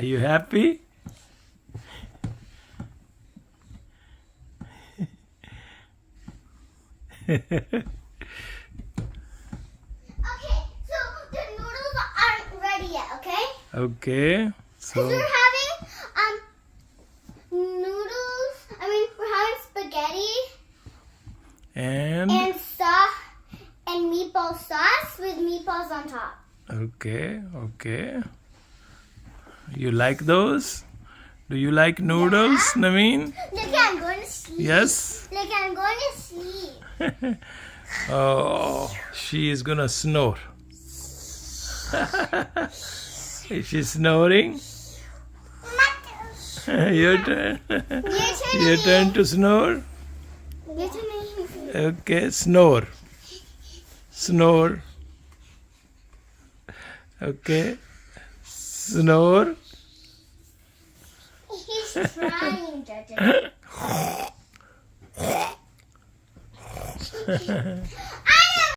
Are you happy? Okay, so the noodles aren't ready yet, okay? Okay. Because So we're having noodles. We're having spaghetti and and meatball sauce with meatballs on top. okay. You like those? Do you like noodles, Naveen? Look, I'm going to sleep. Yes. Look, I'm going to sleep. Oh, she is gonna snore. Is she snoring? Your turn. Your turn to snore. Your turn. Okay, snore. Snore. Okay. Snore. He's trying, Judge.